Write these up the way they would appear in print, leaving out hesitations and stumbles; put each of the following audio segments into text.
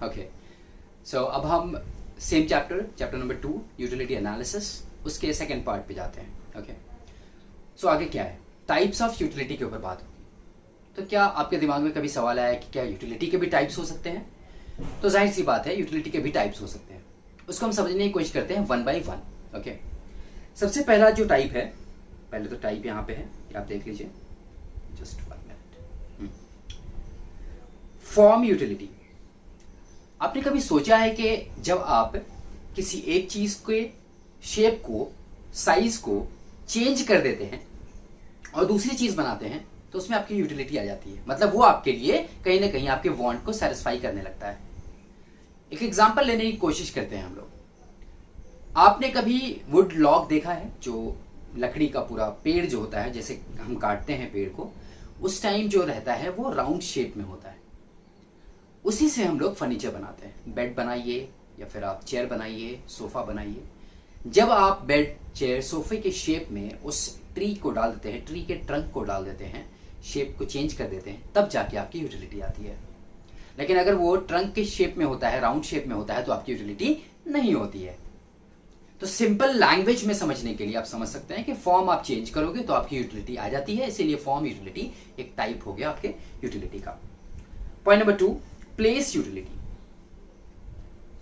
Okay, सो अब हम same chapter number 2 utility analysis, उसके सेकेंड पार्ट पे जाते हैं। ओके, सो आगे क्या है, टाइप्स ऑफ यूटिलिटी के ऊपर बात होगी। तो क्या आपके दिमाग में कभी सवाल आया कि क्या यूटिलिटी के भी टाइप्स हो सकते हैं? तो जाहिर सी बात है, यूटिलिटी के भी टाइप्स हो सकते हैं। उसको हम समझने की कोशिश करते हैं वन बाई वन। ओके, सबसे पहला जो टाइप है, पहले तो टाइप यहाँ पे है, आप देख लीजिए, जस्ट 1 मिनट। Form utility. आपने कभी सोचा है कि जब आप किसी एक चीज के शेप को, साइज को चेंज कर देते हैं और दूसरी चीज बनाते हैं तो उसमें आपकी यूटिलिटी आ जाती है। मतलब वो आपके लिए कहीं ना कहीं आपके वांट को सेटिस्फाई करने लगता है। एक एग्जांपल लेने की कोशिश करते हैं हम लोग। आपने कभी वुड लॉग देखा है? जो लकड़ी का पूरा पेड़ जो होता है, जैसे हम काटते हैं पेड़ को, उस टाइम जो रहता है वो राउंड शेप में होता है। उसी से हम लोग फर्नीचर बनाते हैं। बेड बनाइए या फिर आप चेयर बनाइए, सोफा बनाइए। जब आप बेड, चेयर, सोफे के शेप में उस ट्री को डाल देते हैं, ट्री के ट्रंक को डाल देते हैं, शेप को चेंज कर देते हैं, तब जाके आपकी यूटिलिटी आती है। लेकिन अगर वो ट्रंक के शेप में होता है, राउंड शेप में होता है, तो आपकी यूटिलिटी नहीं होती है। तो सिंपल लैंग्वेज में समझने के लिए आप समझ सकते हैं कि फॉर्म आप चेंज करोगे तो आपकी यूटिलिटी आ जाती है। इसीलिए फॉर्म यूटिलिटी एक टाइप हो गया आपके यूटिलिटी का। Point number 2, place utility.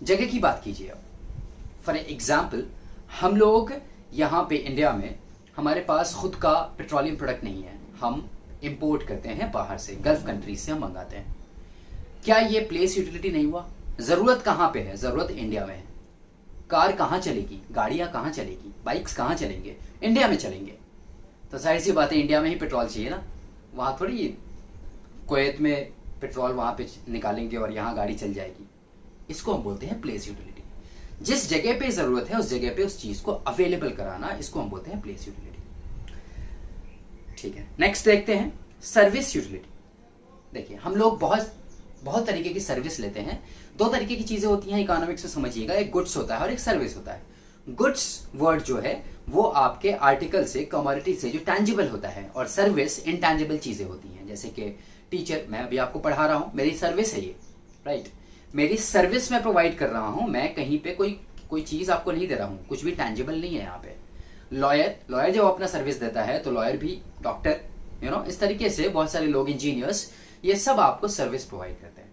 जगह की बात कीजिए अब। फॉर एग्जाम्पल, हम लोग यहाँ पे इंडिया में, हमारे पास खुद का पेट्रोलियम प्रोडक्ट नहीं है, हम इंपोर्ट करते हैं बाहर से, गल्फ कंट्रीज से हम मंगाते हैं। क्या ये प्लेस यूटिलिटी नहीं हुआ? जरूरत कहाँ पे है? जरूरत इंडिया में है। कार कहाँ चलेगी, गाड़ियां कहाँ चलेगी, बाइक्स कहाँ चलेंगे? इंडिया में चलेंगे। तो जाहिर सी बात है, इंडिया में ही पेट्रोल चाहिए ना। वहां थोड़ी कुवैत में पेट्रोल वहां पे निकालेंगे और यहाँ गाड़ी चल जाएगी। इसको हम बोलते हैं प्लेस यूटिलिटी। जिस जगह पे जरूरत है उस जगह पे उस चीज को अवेलेबल कराना, इसको हम बोलते हैं प्लेस यूटिलिटी। ठीक है, नेक्स्ट देखते हैं सर्विस यूटिलिटी। देखिए, हम लोग बहुत तरीके की सर्विस लेते हैं। 2 तरीके की चीजें होती हैं इकोनॉमिक्स में, समझिएगा। एक गुड्स होता है और एक सर्विस होता है। गुड्स वर्ड जो है वो आपके आर्टिकल से, कमोडिटी से जो टैंजिबल होता है, और सर्विस इनटैंजिबल चीजें होती हैं। जैसे कि टीचर, मैं अभी आपको पढ़ा रहा हूं, मेरी सर्विस है ये, राइट? मेरी सर्विस मैं प्रोवाइड कर रहा हूं। मैं कहीं पे कोई चीज आपको नहीं दे रहा हूं, कुछ भी टैंजिबल नहीं है यहाँ पे। लॉयर जब अपना सर्विस देता है तो लॉयर भी, डॉक्टर, इस तरीके से बहुत सारे लोग, इंजीनियर्स, ये सब आपको सर्विस प्रोवाइड करते हैं।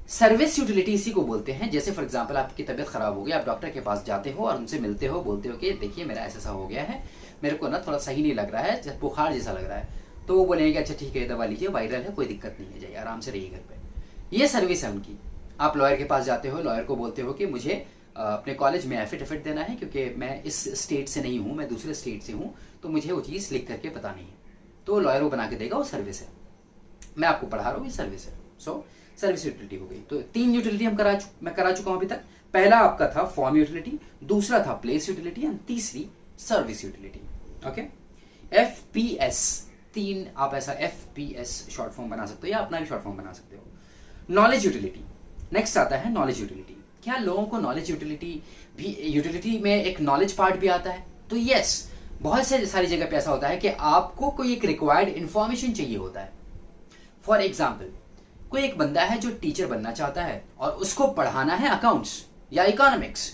सर्विस यूटिलिटी इसी को बोलते हैं। जैसे फॉर एग्जांपल, आपकी तबीयत खराब हो गई, आप डॉक्टर के पास जाते हो और उनसे मिलते हो, बोलते हो कि देखिए मेरा ऐसा हो गया है, मेरे को ना थोड़ा सही नहीं लग रहा है, बुखार जैसा लग रहा है। तो वो बोलेंगे अच्छा ठीक है, दवा लीजिए, वायरल है, कोई दिक्कत नहीं है, जाइए आराम से रहिए घर पे। ये सर्विस है उनकी। आप लॉयर के पास जाते हो, लॉयर को बोलते हो कि मुझे अपने कॉलेज में एफिडेविट देना है क्योंकि मैं इस स्टेट से नहीं हूँ, मैं दूसरे स्टेट से हूँ, तो मुझे वो चीज़ लिख करके बतानी है। तो लॉयर वो बना के देगा, वो सर्विस है। मैं आपको पढ़ा रहा हूँ, ये सर्विस है। सो सर्विस यूटिलिटी हो गई। तो 3 यूटिलिटी मैं करा चुका हूं अभी तक। पहला आपका था फॉर्म यूटिलिटी, दूसरा था प्लेस यूटिलिटी, एंड तीसरी सर्विस यूटिलिटी। ओके, FPS 3, आप ऐसा FPS शॉर्ट फॉर्म बना सकते हो या अपना भी शॉर्ट फॉर्म बना सकते हो। नॉलेज यूटिलिटी नेक्स्ट आता है। नॉलेज यूटिलिटी, क्या लोगों को नॉलेज यूटिलिटी में एक नॉलेज पार्ट भी आता है? तो यस, बहुत सारी जगह पे ऐसा होता है कि आपको कोई एक रिक्वायर्ड इंफॉर्मेशन चाहिए होता है। फॉर एग्जाम्पल, कोई एक बंदा है जो टीचर बनना चाहता है और उसको पढ़ाना है अकाउंट्स या इकोनॉमिक्स।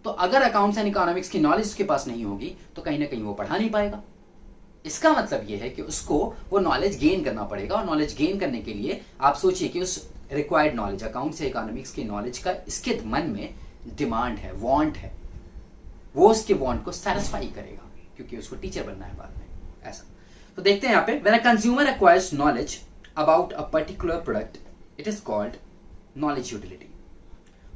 तो अगर अकाउंट्स एंड इकोनॉमिक्स की नॉलेज उसके पास नहीं होगी तो कहीं ना कहीं वो पढ़ा नहीं पाएगा। इसका मतलब यह है कि उसको वो नॉलेज गेन करना पड़ेगा, और नॉलेज गेन करने के लिए आप सोचिए कि उस रिक्वायर्ड नॉलेज, अकाउंट्स या इकोनॉमिक्स की नॉलेज का इसके मन में डिमांड है, वांट है। वो उसके वांट को सेटिस्फाई करेगा क्योंकि उसको टीचर बनना है बाद में। ऐसा तो देखते हैं यहाँ पे, when a consumer acquires knowledge about a particular product, it is called knowledge utility.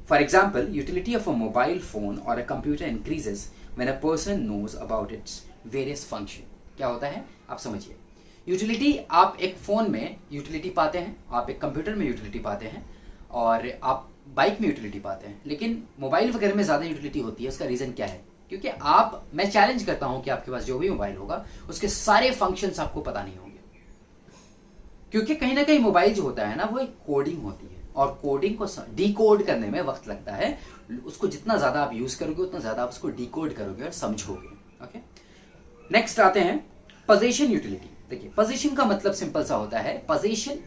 For example, utility of a mobile phone or a computer increases when a person knows about its various function. क्या होता है आप समझिए। Utility, आप एक phone में utility पाते हैं, आप एक कंप्यूटर में यूटिलिटी पाते हैं, और आप बाइक में यूटिलिटी पाते हैं, लेकिन मोबाइल वगैरह में ज्यादा यूटिलिटी होती है। उसका रीजन क्या है? क्योंकि मैं चैलेंज करता हूं कि आपके पास जो भी मोबाइल होगा उसके सारे फंक्शंस आपको पता नहीं होंगे, क्योंकि कहीं ना कहीं मोबाइल जो होता है ना, वो एक कोडिंग होती है, और कोडिंग को डिकोड करने में वक्त लगता है। उसको जितना ज्यादा आप यूज करोगे उतना ज्यादा आप उसको डिकोड करोगे और समझोगे। ओके, नेक्स्ट आते हैं पोजीशन यूटिलिटी। देखिए, पोजीशन का मतलब सिंपल सा होता है, पोजीशन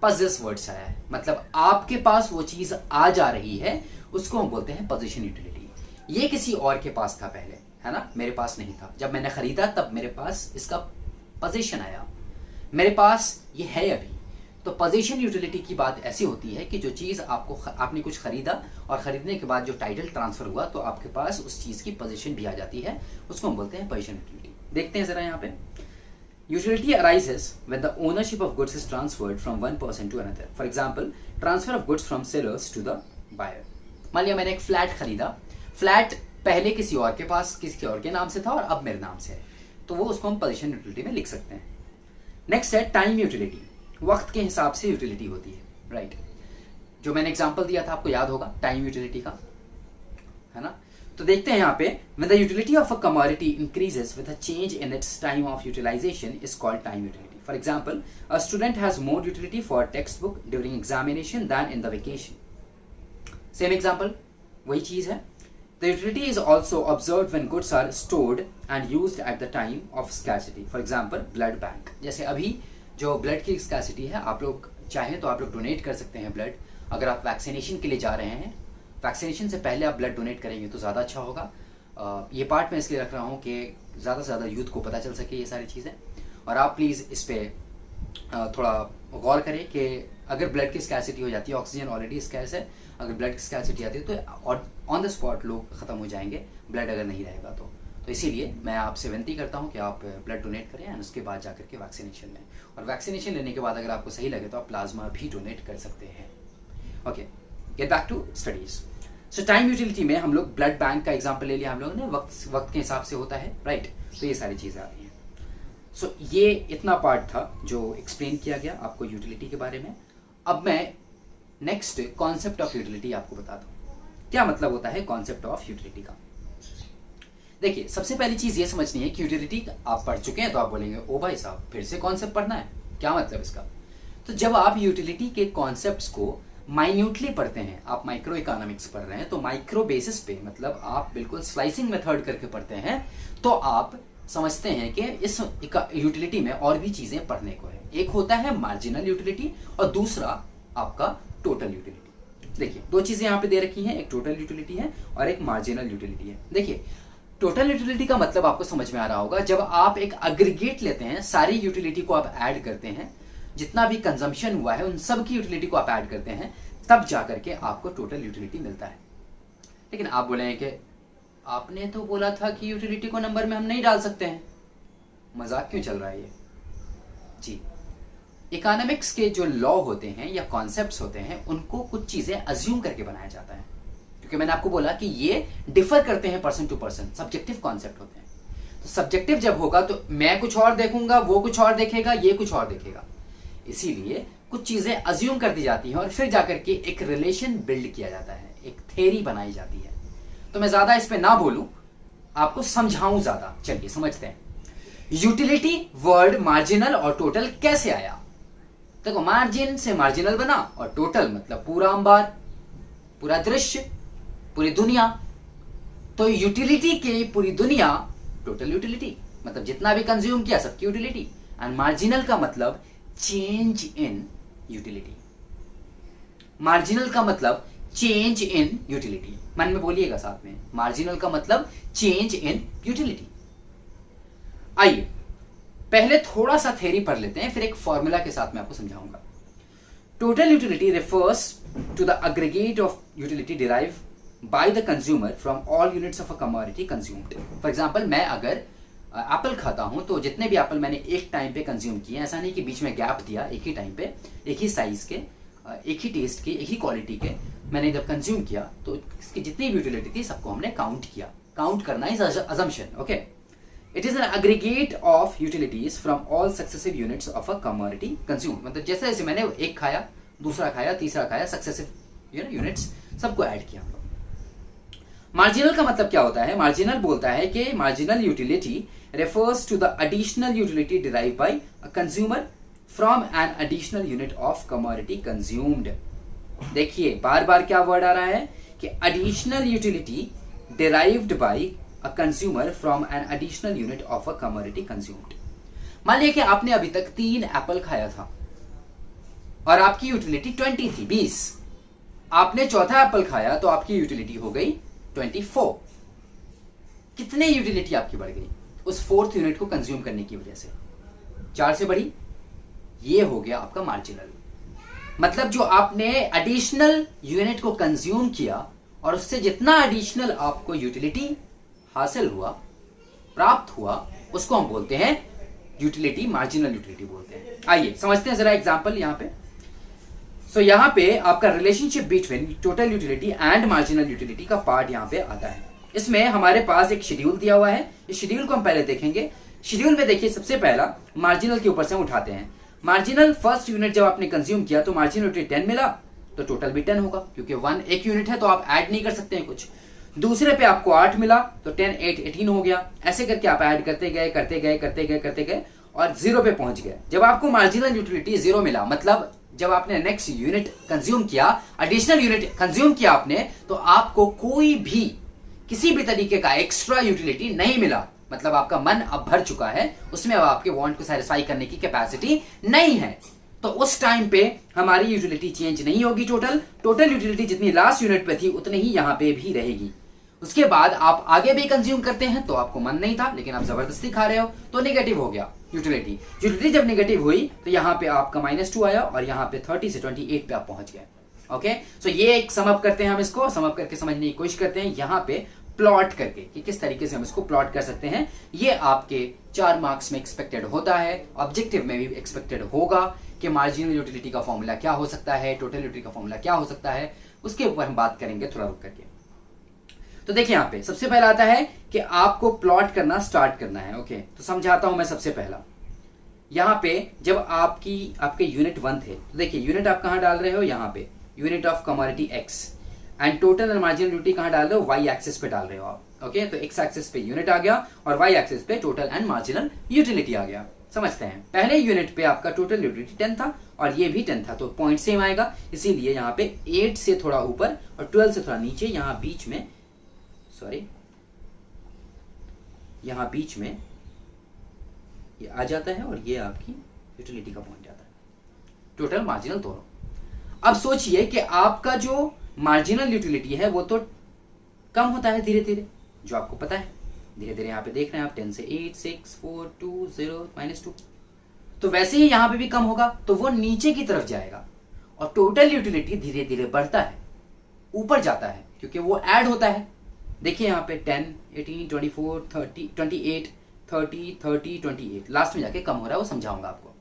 पजेस वर्ड से आया है, मतलब आपके पास वो चीज आ जा रही है, उसको हम बोलते हैं पोजीशन यूटिलिटी। ये किसी और के पास था पहले, है ना, मेरे पास नहीं था। जब मैंने खरीदा तब मेरे पास इसका पोजीशन आया, मेरे पास ये है अभी। तो पोजीशन यूटिलिटी की बात ऐसी होती है कि जो चीज आपने कुछ खरीदा और खरीदने के बाद जो टाइटल ट्रांसफर हुआ तो आपके पास उस चीज की पोजीशन भी आ जाती है, उसको हम बोलते हैं पोजीशन यूटिलिटी। देखते हैं जरा यहाँ पे, utility arises when the ownership of goods is transferred from one person to another. For example, transfer of goods from sellers to the buyer. मान लिया मैंने एक फ्लैट खरीदा, फ्लैट पहले किसी और के पास, किसी और के नाम से था और अब मेरे नाम से है, तो वो उसको हम पोजीशन यूटिलिटी में लिख सकते हैं। नेक्स्ट है टाइम यूटिलिटी, वक्त के हिसाब से यूटिलिटी होती है, राइट। जो मैंने एग्जांपल दिया था आपको याद होगा टाइम यूटिलिटी का, है ना। तो देखते हैं यहाँ पे, when the utility of a commodity increases with a change in its time of utilization is called time utility. For example, a student has more utility for textbook during examination than in the vacation. Same example, वही चीज है। The utility is also observed when goods are stored and used at the time of scarcity. For example, blood bank. जैसे अभी जो blood की scarcity है, आप लोग चाहें तो आप लोग डोनेट कर सकते हैं ब्लड। अगर आप वैक्सीनेशन के लिए जा रहे हैं, वैक्सीनेशन से पहले आप ब्लड डोनेट करेंगे तो ज़्यादा अच्छा होगा। ये पार्ट मैं इसलिए रख रहा हूँ कि ज़्यादा से ज़्यादा यूथ को पता चल सके ये सारी चीज़ें, और आप प्लीज़ इस पर थोड़ा गौर करें कि अगर ब्लड की स्कैसिटी हो जाती है, ऑक्सीजन ऑलरेडी स्कैस है, अगर ब्लड की स्कैसिटी आती है तो ऑन द स्पॉट लोग ख़त्म हो जाएंगे ब्लड अगर नहीं रहेगा तो इसीलिए मैं आपसे विनती करता हूं कि आप ब्लड डोनेट करें एंड उसके बाद जाकर के वैक्सीनेशन लें, और वैक्सीनेशन लेने के बाद अगर आपको सही लगे तो आप प्लाज्मा भी डोनेट कर सकते हैं। Okay, get back to studies. So time utility में हम लोग ब्लड बैंक का एग्जांपल ले लिया हम लोगों ने, वक्त के हिसाब से होता है, राइट। तो ये सारी चीज़ें आ रही हैं। सो ये इतना पार्ट था जो एक्सप्लेन किया गया आपको यूटिलिटी के बारे में। अब मैं नेक्स्ट कॉन्सेप्ट ऑफ यूटिलिटी आपको बताता हूँ, क्या मतलब होता है कॉन्सेप्ट ऑफ यूटिलिटी का। देखिए, सबसे पहली चीज ये समझनी है कि यूटिलिटी आप पढ़ चुके हैं तो आप बोलेंगे ओ भाई साहब फिर से कॉन्सेप्ट पढ़ना है, क्या मतलब इसका। तो जब आप यूटिलिटी के कॉन्सेप्ट्स को माइन्यूटली पढ़ते हैं, आप माइक्रो इकोनॉमिक्स पढ़ रहे हैं, तो माइक्रो बेसिस पे, मतलब आप बिल्कुल स्लाइसिंग मेथड करके पढ़ते हैं, तो आप समझते हैं कि इस यूटिलिटी में और भी चीजें पढ़ने को है। एक होता है मार्जिनल यूटिलिटी और दूसरा आपका टोटल यूटिलिटी। देखिए, दो चीजें यहाँ पे दे रखी हैं, एक टोटल यूटिलिटी है और एक मार्जिनल यूटिलिटी है। देखिए, टोटल यूटिलिटी का मतलब आपको समझ में आ रहा होगा, जब आप एक एग्रीगेट लेते हैं, सारी यूटिलिटी को आप ऐड करते हैं, जितना भी कंजम्पशन हुआ है उन सब की यूटिलिटी को आप ऐड करते हैं, तब जाकर के आपको टोटल यूटिलिटी मिलता है। लेकिन आप बोलेंगे कि आपने तो बोला था कि यूटिलिटी को नंबर में हम नहीं डाल सकते हैं, मजाक क्यों चल रहा है ये। जी, इकोनॉमिक्स के जो लॉ होते हैं या कॉन्सेप्ट्स होते हैं, उनको कुछ चीजें अज्यूम करके बनाया जाता है, क्योंकि मैंने आपको बोला कि ये डिफर करते हैं person to person, subjective concept होते हैं। तो सब्जेक्टिव जब होगा तो मैं कुछ और देखूंगा, वो कुछ और देखेगा, ये कुछ और देखेगा, इसीलिए कुछ चीजें अज्यूम कर दी जाती हैं और फिर जाकर के एक रिलेशन बिल्ड किया जाता है, एक थ्योरी बनाई जाती है। तो मैं ज्यादा इस पे ना बोलूं, आपको समझाऊं ज्यादा, चलिए समझते हैं। यूटिलिटी वर्ड मार्जिनल और टोटल कैसे आया। देखो, मार्जिन से मार्जिनल बना और टोटल मतलब पूरा अंबार, पूरा दृश्य, पूरी दुनिया। तो यूटिलिटी के पूरी दुनिया टोटल यूटिलिटी, मतलब जितना भी कंज्यूम किया सबकी यूटिलिटी। एंड मार्जिनल का मतलब चेंज इन यूटिलिटी, मार्जिनल का मतलब चेंज इन यूटिलिटी। मन में बोलिएगा साथ में, मार्जिनल का मतलब चेंज इन यूटिलिटी। आइए पहले थोड़ा सा थ्योरी पढ़ लेते हैं, फिर एक फॉर्मूला के साथ मैं आपको समझाऊंगा। Total utility refers to the aggregate of utility derive by the consumer from all units of a commodity consumed. For example, मैं अगर एप्पल खाता हूं तो जितने भी एप्पल मैंने एक टाइम पे कंज्यूम किए, ऐसा नहीं कि बीच में गैप दिया, एक ही टाइम पे, एक ही साइज के, एक ही टेस्ट के, एक ही क्वालिटी के मैंने जब कंज्यूम किया तो इसकी जितनी भी यूटिलिटी थी सबको हमने काउंट किया। काउंट करना is assumption, okay. It is an aggregate of utilities from all successive units of a commodity consume. मतलब जैसे जैसे मैंने एक खाया, दूसरा खाया, तीसरा खाया, सक्सेसिव यूनिट्स सबको ऐड किया। मार्जिनल का मतलब क्या होता है। मार्जिनल बोलता है कि marginal utility refers to the additional utility derive by a consumer from an additional unit of commodity consumed. देखिए बार बार क्या वर्ड आ रहा है कि additional utility derived by a consumer from an additional unit of a commodity consumed. मान लिया कि आपने अभी तक 3 एप्पल खाया था, और आपकी यूटिलिटी 20 थी, 20। आपने चौथा एप्पल खाया तो आपकी यूटिलिटी हो गई 24। कितने यूटिलिटी आपकी बढ़ गई उस फोर्थ यूनिट को कंज्यूम करने की वजह से? 4 से बढ़ी। ये हो गया आपका मार्जिनल। मतलब जो आपने एडिशनल यूनिट को कंज्यूम किया और उससे जितना एडिशनल आपको यूटिलिटी हासिल हुआ, प्राप्त हुआ, उसको हम बोलते हैं यूटिलिटी, मार्जिनल यूटिलिटी बोलते हैं। आइए समझते हैं जरा एग्जांपल यहां पे। सो यहां पे आपका relationship between total utility and marginal utility का पार्ट यहां पे आता है। इसमें हमारे पास एक शेड्यूल दिया हुआ है, इस शेड्यूल को हम पहले देखेंगे। शेड्यूल में देखिए सबसे पहला मार्जिनल के ऊपर से हम उठाते हैं। मार्जिनल फर्स्ट यूनिट जब आपने कंज्यूम किया तो मार्जिनल यूटिलिटी 10 मिला, तो टोटल भी 10 होगा, क्योंकि 1 एक यूनिट है तो आप ऐड नहीं कर सकते हैं कुछ। दूसरे पे आपको 8 मिला तो 10 8 18 हो गया। ऐसे करके आप ऐड करते गए करते गए करते गए करते गए और 0 पे पहुंच गए। जब आपको मार्जिनल यूटिलिटी 0 मिला, मतलब जब आपने नेक्स्ट यूनिट कंज्यूम किया, एडिशनल यूनिट कंज्यूम किया आपने, तो आपको कोई भी किसी भी तरीके का एक्स्ट्रा यूटिलिटी नहीं मिला। मतलब आपका मन अब भर चुका है, उसमें अब आपके वांट को सेटिस्फाई करने की कैपेसिटी नहीं है। तो उस टाइम पे हमारी यूटिलिटी चेंज नहीं होगी। टोटल यूटिलिटी जितनी लास्ट यूनिट पे थी उतनी ही यहां पे भी रहेगी। उसके बाद आप आगे भी कंज्यूम करते हैं तो आपको मन नहीं था, लेकिन आप जबरदस्ती खा रहे हो तो नेगेटिव हो गया यूटिलिटी जब नेगेटिव हुई तो यहां पे आपका -2 आया और यहां पे 30 से 28 पे आप पहुंच गए। ओके, सो ये एक समअप करते हैं, हम इसको समअप करके समझने की कोशिश करते हैं यहां पे प्लॉट करके कि किस तरीके से हम इसको प्लॉट कर सकते हैं। ये आपके 4 मार्क्स में एक्सपेक्टेड होता है, ऑब्जेक्टिव में भी एक्सपेक्टेड होगा कि मार्जिनल यूटिलिटी का फॉर्मूला क्या हो सकता है, टोटल यूटिलिटी का फॉर्मूला क्या हो सकता है, उसके ऊपर हम बात करेंगे थोड़ा रुक करके। तो देखिए यहां पे सबसे पहला आता है कि आपको प्लॉट करना स्टार्ट करना है। ओके, तो समझाता हूं मैं। सबसे पहला यहां पे जब आपके यूनिट 1 थे तो देखिए यूनिट आप कहां डाल रहे हो, यहां पे unit of commodity x, and total and marginal utility कहां डाल रहे हो, वाई एक्सिस पे डाल रहे हो आप। ओके, तो एक्स एक्सिस पे यूनिट आ गया और वाई एक्सिस पे टोटल एंड मार्जिनल यूटिलिटी आ गया। समझते हैं, पहले यूनिट पे आपका टोटल यूटिलिटी 10 था और ये भी 10 था, तो पॉइंट सेम आएगा, इसीलिए यहाँ पे 8 से थोड़ा ऊपर और 12 से थोड़ा नीचे, यहाँ बीच में, सॉरी यहाँ बीच में ये आ जाता है और ये आपकी यूटिलिटी का पॉइंट आता है, टोटल मार्जिनल दोनों। अब सोचिए कि आपका जो मार्जिनल यूटिलिटी है वो तो कम होता है धीरे धीरे, जो आपको पता है। धीरे धीरे यहाँ पे देख रहे हैं आप 10 से 8 6 4 2 0 -2, तो वैसे ही यहाँ पे भी कम होगा तो वो नीचे की तरफ जाएगा और टोटल यूटिलिटी धीरे धीरे बढ़ता है, ऊपर जाता है, क्योंकि वो ऐड होता है। देखिए यहाँ पे 10 18 24 30 28 30 30 28, लास्ट में जाके कम हो रहा है, वो समझाऊंगा आपको।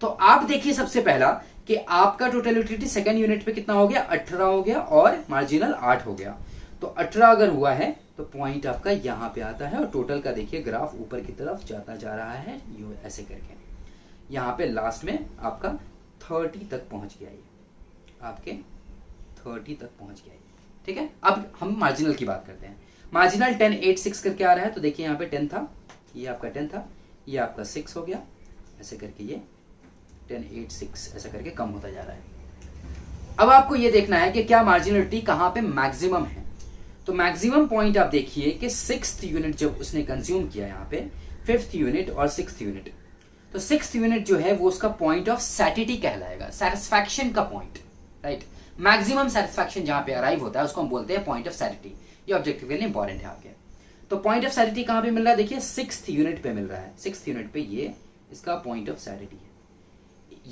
तो आप देखिए सबसे पहला कि आपका टोटल यूटिलिटी सेकंड यूनिट पे कितना हो गया, 18 हो गया और मार्जिनल 8 हो गया। तो 18 अगर हुआ है तो पॉइंट आपका यहां पे आता है और टोटल का देखिए ग्राफ ऊपर की तरफ जाता जा रहा है, यू ऐसे करके यहां पे लास्ट में आपका 30 तक पहुंच गया, ये आपके 30 तक पहुंच गया। ठीक है, अब हम मार्जिनल की बात करते हैं। मार्जिनल 10 8 6 करके आ रहा है, तो देखिए यहाँ पे 10 था, ये आपका 10 था, ये आपका 6 हो गया, ऐसे करके ये 10 8 6 ऐसा करके कम होता जा रहा है। अब आपको ये देखना है कि क्या मार्जिनलिटी कहां पे मैक्सिमम है। तो मैक्सिमम पॉइंट आप देखिए कि 6th यूनिट जब उसने कंज्यूम किया, यहाँ पे 5th यूनिट और 6th यूनिट, तो 6th यूनिट जो है वो उसका पॉइंट ऑफ सैटिटी कहलाएगा, सेटिस्फैक्शन का पॉइंट, राइट। मैक्सिमम सेटिस्फैक्शन जहां पे अराइव होता है उसको हम बोलते हैं पॉइंट ऑफ सैटिटी। ये ऑब्जेक्टिव के लिए इंपॉर्टेंट है आपके। तो पॉइंट ऑफ सैटिटी कहां पे मिल रहा है, देखिए 6th यूनिट पे मिल रहा है। 6th यूनिट पे ये इसका पॉइंट ऑफ सैटिटी है,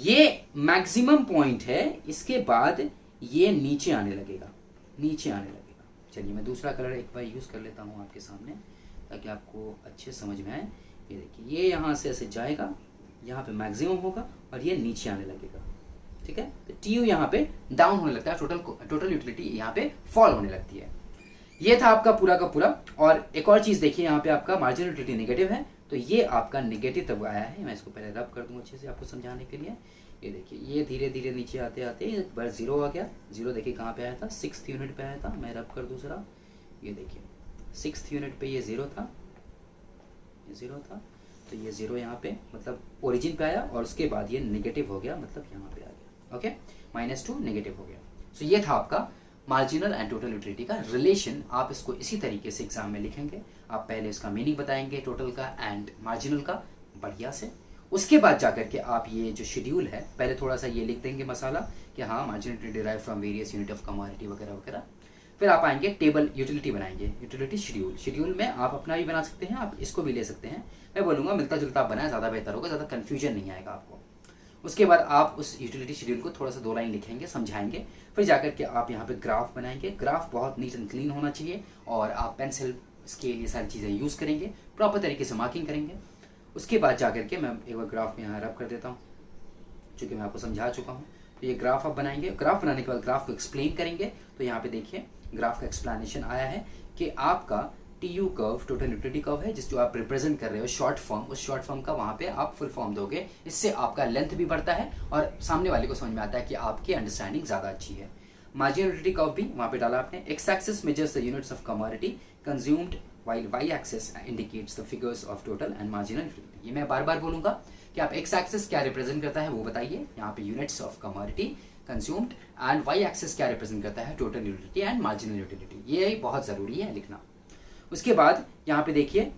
ये मैक्सिमम पॉइंट है। इसके बाद ये नीचे आने लगेगा, नीचे आने लगेगा। चलिए मैं दूसरा कलर एक बार यूज कर लेता हूं आपके सामने ताकि आपको अच्छे समझ में आए। ये देखिए ये यहां से ऐसे जाएगा, यहाँ पे मैक्सिमम होगा और ये नीचे आने लगेगा। ठीक है, तो टीयू यहाँ पे डाउन होने लगता है, टोटल यूटिलिटी यहाँ पे फॉल होने लगती है। ये था आपका पूरा का पूरा। और एक और चीज देखिए, यहाँ पे आपका मार्जिनल यूटिलिटी नेगेटिव है, तो ये आपका नेगेटिव तब आया है। मैं इसको पहले रब कर दूंगा अच्छे से आपको समझाने के लिए। ये देखिए ये धीरे धीरे नीचे आते आते एक बार 0 आ गया। 0 देखिए कहाँ पे आया था, 6th यूनिट पे आया था। मैं रब कर दूँ जरा, ये देखिए 6th यूनिट पे ये 0 था, ये 0 था, तो ये 0 यहाँ पे मतलब ओरिजिन पे आया और उसके बाद ये नेगेटिव हो गया, मतलब यहाँ पे आ गया। ओके, -2 नेगेटिव हो गया। सो ये था आपका मार्जिनल एंड टोटल यूटिलिटी का रिलेशन। आप इसको इसी तरीके से एग्जाम में लिखेंगे। आप पहले इसका मीनिंग बताएंगे टोटल का एंड मार्जिनल का बढ़िया से, उसके बाद जाकर के आप ये जो शेड्यूल है पहले थोड़ा सा ये लिख देंगे मसाला कि हाँ marginal utility derive from various unit of commodity वगैरह वगैरह। फिर आप आएंगे टेबल यूटिलिटी बनाएंगे, यूटिलिटी शेड्यूल। शेड्यूल में आप अपना भी बना सकते हैं, आप इसको भी ले सकते हैं। मैं बोलूँगा मिलता जुलता आप बनाए, ज़्यादा बेहतर होगा, ज़्यादा कन्फ्यूजन नहीं आएगा आपको। उसके बाद आप उस यूटिलिटी शेड्यूल को थोड़ा सा 2 लाइन लिखेंगे, समझाएंगे। फिर जाकर के आप यहाँ पे ग्राफ बनाएंगे। ग्राफ बहुत नीट एंड क्लीन होना चाहिए और आप पेंसिल स्केल ये सारी चीज़ें यूज़ करेंगे, प्रॉपर तरीके से मार्किंग करेंगे। उसके बाद जाकर के मैं एक बार ग्राफ में यहाँ रब कर देता हूँ, चूँकि मैं आपको समझा चुका हूँ। तो ये ग्राफ आप बनाएंगे। ग्राफ बनाने के बाद ग्राफ को एक्सप्लेन करेंगे। तो यहाँ पे देखिए ग्राफ का एक्सप्लेनेशन आया है कि आपका TU curve total utility curve है, जिस जो आप रिप्रेजेंट कर रहे हो शॉर्ट फॉर्म, उस शॉर्ट फॉर्म का वहाँ पे आप फुल फॉर्म दोगे। इससे आपका लेंथ भी बढ़ता है और सामने वाले को समझ में आता है कि आपकी अंडरस्टैंडिंग ज़्यादा अच्छी है। मार्जिनल यूटिलिटी कर्व भी वहाँ पे डाला आपने। X axis measures the units of commodity consumed while y-axis indicates the figures of total and marginal utility। ये मैं बार बार बोलूंगा कि आप x-axis क्या रिप्रेजेंट करता है वो बताइए। यहाँ पे units of commodity consumed and y-axis क्या रिप्रेजेंट करता है total utility and marginal utility. ये बहुत जरूरी है लिखना। उसके बाद यहाँ पे देखिए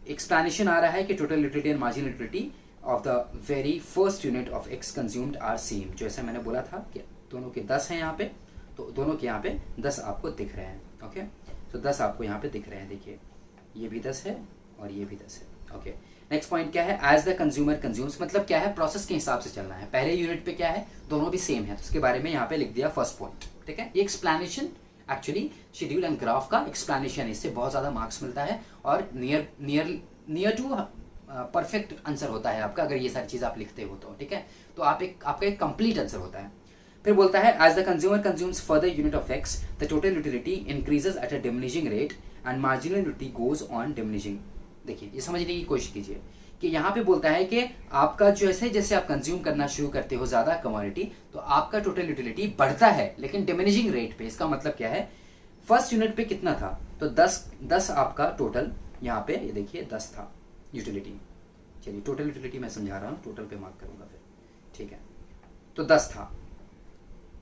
एक्सप्लेनेशन आ रहा है कि total utility and marginal utility of the very first unit of X consumed are same. जैसे मैंने बोला था कि दोनों के 10 हैं यहाँ पे, तो दोनों के यहाँ पे 10 आपको दिख रहे हैं। ओके, तो 10 आपको यहाँ पे दिख रहे हैं। देखिए ये भी 10 है और ये भी 10 है। ओके, नेक्स्ट पॉइंट क्या है, एज द कंज्यूमर कंज्यूम्स, मतलब क्या है, प्रोसेस के हिसाब से चलना है। पहले यूनिट पे क्या है, दोनों भी सेम है, तो उसके बारे में यहाँ पे लिख दिया फर्स्ट पॉइंट। ठीक है, ये explanation actually schedule and graph का एक्सप्लेनेशन, इससे बहुत ज्यादा मार्क्स मिलता है और नियर टू परफेक्ट आंसर होता है आपका अगर ये सारी चीज आप लिखते हो तो। ठीक है, तो आपका एक कंप्लीट आंसर होता है। फिर बोलता है as the consumer consumes further unit of X the total utility increases at a diminishing rate and marginal utility goes on diminishing. देखिए ये समझने की कोशिश कीजिए कि यहाँ पे बोलता है कि आपका जैसे जैसे आप कंज्यूम करना शुरू करते हो ज्यादा कमोडिटी, तो आपका टोटल यूटिलिटी बढ़ता है लेकिन डिमिनिशिंग रेट पे। इसका मतलब क्या है, फर्स्ट यूनिट पे कितना था, तो 10 आपका टोटल, यहाँ पे ये देखिए 10 था यूटिलिटी। चलिए टोटल यूटिलिटी मैं समझा रहा हूँ, टोटल पे मार्क करूंगा फिर। ठीक है, तो 10 था।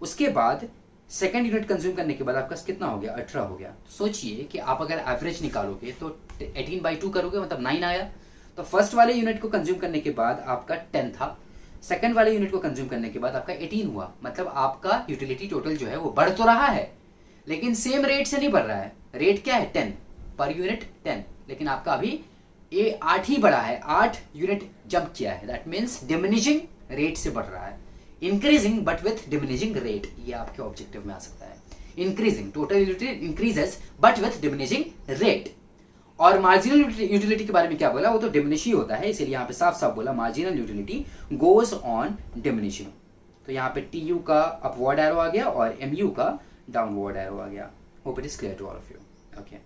उसके बाद सेकंड यूनिट कंज्यूम करने के बाद आपका कितना हो गया, 18 हो गया। तो सोचिए कि आप अगर एवरेज निकालोगे तो 18/2 करोगे, मतलब 9 आया। तो फर्स्ट वाले यूनिट को कंज्यूम करने के बाद आपका 10 था, सेकंड वाले यूनिट को कंज्यूम करने के बाद आपका 18 हुआ। मतलब आपका यूटिलिटी टोटल जो है वो बढ़ तो रहा है लेकिन सेम रेट से नहीं बढ़ रहा है। रेट क्या है, 10 पर यूनिट 10, लेकिन आपका अभी 8 ही बढ़ा है, 8 यूनिट जंप किया है। दैट मीन्स डिमिनिशिंग रेट से बढ़ रहा है, increasing but with diminishing rate. ये आपके ऑब्जेक्टिव में आ सकता है। Increasing, total utility increases but with diminishing rate. और मार्जिनल यूटिलिटी के बारे में क्या बोला, वो तो डिमिनिश ही होता है, इसीलिए यहाँ पे साफ साफ बोला marginal utility goes on diminishing. तो यहाँ पे TU का अपवर्ड एरो आ गया और MU का डाउनवर्ड एरो आ गया। Hope it is clear to all of you. Okay,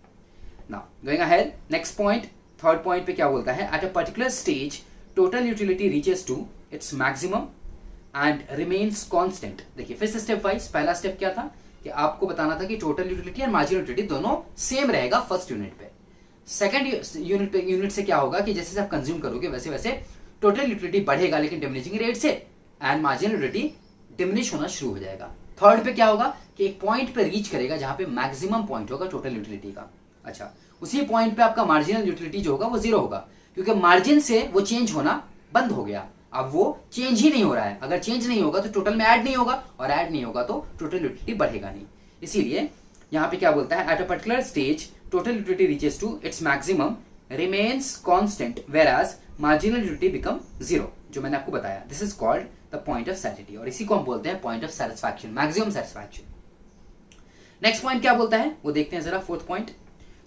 now going ahead, next point, third point पे क्या बोलता है, at a particular stage total utility reaches to its maximum and remains constant. देखिए फिर से step wise, पहला step क्या था कि आपको बताना था कि टोटल यूटिलिटी और मार्जिनल यूटिलिटी दोनों सेम रहेगा फर्स्ट यूनिट पे। सेकंड यूनिट से क्या होगा कि जैसे आप कंज्यूम करोगे वैसे वैसे टोटल यूटिलिटी बढ़ेगा लेकिन डिमिनिशिंग रेट से, एंड मार्जिनल यूटिलिटी डिमिनिश होना शुरू हो जाएगा। थर्ड पे क्या होगा कि एक पॉइंट पे रीच करेगा जहां पे मैक्सिमम पॉइंट होगा टोटल यूटिलिटी का। अच्छा, उसी पॉइंट पे आपका मार्जिनल यूटिलिटी जो होगा वो 0 होगा, क्योंकि मार्जिन से वो चेंज होना बंद हो गया। अब वो चेंज ही नहीं हो रहा है, अगर चेंज नहीं होगा तो टोटल में ऐड नहीं होगा, और ऐड नहीं होगा तो टोटल यूटिलिटी बढ़ेगा नहीं। इसीलिए यहाँ पे क्या बोलता है, at a particular stage total utility reaches to its maximum remains constant whereas marginal utility become 0, जो मैंने आपको बताया। This is called the point of satisfaction, और इसी को हम बोलते हैं point of satisfaction, maximum satisfaction. Next point क्या बोलता है वो देखते हैं जरा, फोर्थ पॉइंट।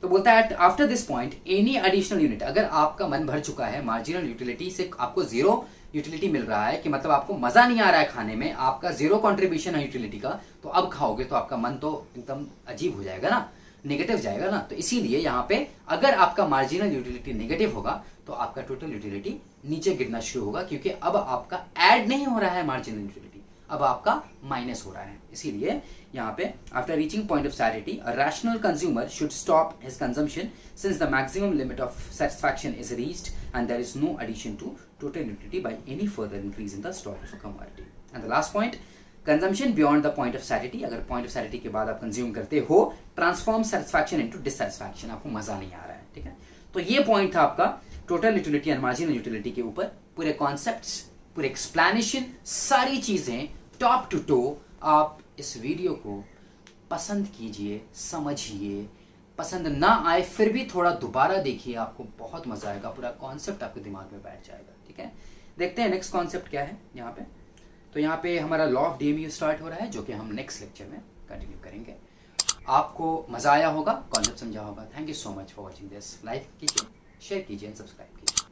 तो बोलता है after this point any additional unit, अगर आपका मन भर चुका है, मार्जिनल यूटिलिटी से आपको 0 यूटिलिटी मिल रहा है कि मतलब आपको मजा नहीं आ रहा है खाने में, आपका 0 कंट्रीब्यूशन है यूटिलिटी का, तो अब खाओगे तो आपका मन तो एकदम अजीब हो जाएगा ना, नेगेटिव जाएगा ना। तो इसीलिए यहाँ पे अगर आपका मार्जिनल यूटिलिटी नेगेटिव होगा तो आपका टोटल यूटिलिटी नीचे गिरना शुरू होगा, क्योंकि अब आपका ऐड नहीं हो रहा है मार्जिनल यूटिलिटी, अब आपका माइनस हो रहा है। इसीलिए यहाँ पे after reaching point of satisfaction a rational consumer should stop his consumption since the maximum limit of satisfaction is reached and there is no addition to total utility by any further increase in the stock of commodity. And the last point, consumption beyond the point of satisfaction, अगर point of satisfaction के बाद आप consume करते हो, transform satisfaction into dissatisfaction, आपको मजा नहीं आ रहा है। ठीक है, तो ये पॉइंट था आपका total utility and marginal utility के ऊपर पूरे कॉन्सेप्ट्स, पूरे एक्सप्लेनेशन, सारी चीजें टॉप टू टो आप इस वीडियो को पसंद कीजिए, समझिए, पसंद ना आए फिर भी थोड़ा दोबारा देखिए, आपको बहुत मजा आएगा, पूरा कॉन्सेप्ट आपके दिमाग में बैठ जाएगा। ठीक है, देखते हैं नेक्स्ट कॉन्सेप्ट क्या है यहाँ पे। तो यहाँ पे हमारा लॉ ऑफ डीएमयू स्टार्ट हो रहा है, जो कि हम नेक्स्ट लेक्चर में कंटिन्यू करेंगे। आपको मजा आया होगा, कॉन्सेप्ट समझा होगा। Thank you so much for watching this. Like कीजिए, शेयर कीजिए एंड सब्सक्राइब कीजिए।